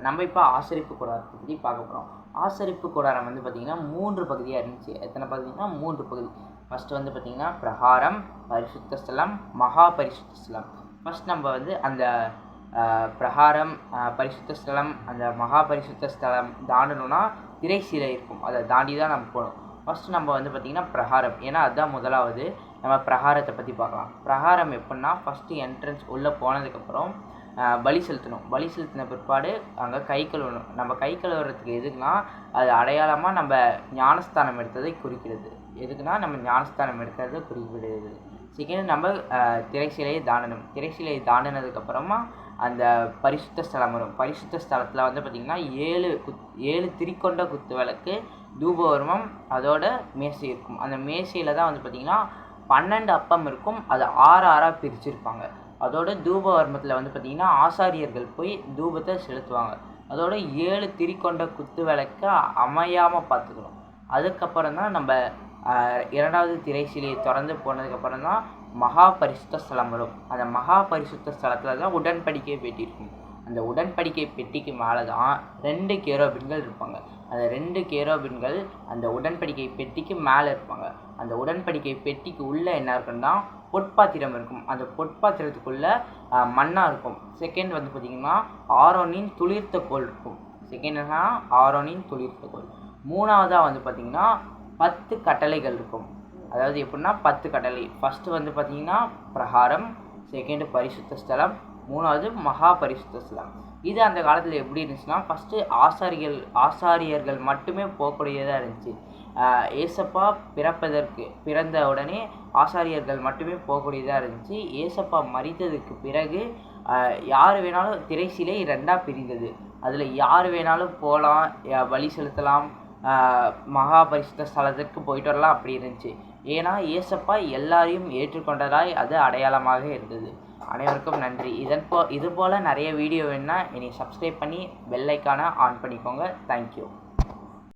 நம்ம இப்போ ஆசரிப்பு கூடாரத்தை பற்றி பார்க்க போகிறோம். ஆசரிப்பு கூடாரம் வந்து பார்த்திங்கன்னா 3 பகுதியாக இருந்துச்சு. எத்தனை பகுதினா 3 பகுதி. ஃபஸ்ட்டு வந்து பார்த்திங்கன்னா பிரகாரம், பரிசுத்த ஸ்தலம், மகா பரிசுத்த ஸ்தலம். ஃபஸ்ட் நம்ம வந்து அந்த பிரகாரம், பரிசுத்த ஸ்தலம், அந்த மகா பரிசுத்த ஸ்தலம் தாண்டணும்னா திரைசீலை இருக்கும், அதை தாண்டி தான் நம்ம போகணும். ஃபஸ்ட்டு நம்ம வந்து பார்த்திங்கன்னா பிரகாரம், ஏன்னா அதுதான் முதலாவது. நம்ம பிரகாரத்தை பற்றி பார்க்கலாம். பிரகாரம் எப்படின்னா ஃபஸ்ட்டு என்ட்ரன்ஸ் உள்ளே போனதுக்கப்புறம் பலி செலுத்தணும். பலி செலுத்தின பிற்பாடு அங்கே கை கழுவணும். நம்ம கை கழுவுறதுக்கு எதுக்குன்னா அது அடையாளமாக நம்ம ஞானஸ்தானம் எடுத்ததை குறிக்கிறது. எதுக்குன்னா நம்ம ஞானஸ்தானம் எடுக்கிறத குறிப்பிடுது. செகண்ட் நம்ம திரைசீலையை தாண்டணும். திரைசீலையை தாண்டினதுக்கப்புறமா அந்த பரிசுத்த ஸ்தலம் வரும். பரிசுத்த ஸ்தலத்தில் வந்து பார்த்திங்கன்னா 7 திரிக்கொண்ட குத்து விளக்கு, தூபவர்மம், அதோட மேசை இருக்கும். அந்த மேசையில் தான் வந்து பார்த்திங்கன்னா 12 அப்பம் இருக்கும். அதை 6 பிரிச்சுருப்பாங்க. அதோட தூபவர்மத்தில் வந்து பார்த்திங்கன்னா ஆசாரியர்கள் போய் தூபத்தை செலுத்துவாங்க. அதோட 7 திரிக்கொண்ட குத்து விளக்க அமையாமல் பார்த்துக்கணும். அதுக்கப்புறம் தான் நம்ம 2வது திரைசீலையை திறந்து போனதுக்கப்புறம் தான் மகா பரிசுத்த ஸ்தலம் வரும். அந்த மகா பரிசுத்த ஸ்தலத்தில் தான் உடன்படிக்கை பெட்டி இருக்கும். அந்த உடன்படிக்கை பெட்டிக்கு மேலே தான் 2 கேரோபின்கள் இருப்பாங்க. அந்த 2 கேரோபின்கள் அந்த உடன்படிக்கை பெட்டிக்கு மேலே இருப்பாங்க. அந்த உடன்படிக்கை பெட்டிக்கு உள்ளே என்ன இருக்குன்னா பொற்பாத்திரம் இருக்கும். அந்த பொற்பாத்திரத்துக்குள்ளே மண்ணா இருக்கும். செகண்ட் வந்து பார்த்திங்கன்னா ஆரோனின் துளிர்த்த கோல் இருக்கும். செகண்ட்னா ஆரோனின் துளிர்த்த கோல். மூணாவதாக வந்து பார்த்திங்கன்னா 10 கட்டளைகள் இருக்கும். அதாவது எப்படின்னா 10 கட்டளை. ஃபஸ்ட்டு வந்து பார்த்திங்கன்னா பிரகாரம், செகண்டு பரிசுத்த ஸ்தலம், 3வது மகா பரிசுத்த ஸ்தலம். இது அந்த காலத்தில் எப்படி இருந்துச்சுன்னா ஃபஸ்ட்டு ஆசாரியர்கள் மட்டுமே போகக்கூடியதாக இருந்துச்சு. ஏசப்பா பிறந்த உடனே ஆசாரியர்கள் மட்டுமே போகக்கூடியதாக இருந்துச்சு. ஏசப்பா மரித்ததுக்கு பிறகு யார் வேணாலும் திரைசீலை 2 பிரிந்தது. அதில் யார் வேணாலும் போகலாம், பலி செலுத்தலாம், மகா பரிசுத்த ஸ்தலத்துக்கு போயிட்டு வரலாம் அப்படி இருந்துச்சு. ஏன்னா ஏசப்பா எல்லாரையும் ஏற்றுக்கொண்டதாய் அது அடையாளமாக இருந்தது. அனைவருக்கும் நன்றி. இது போல் நிறைய வீடியோ வேணுன்னா என்னை சப்ஸ்கிரைப் பண்ணி பெல் ஐக்கானை ஆன் பண்ணிக்கோங்க. தேங்க்யூ.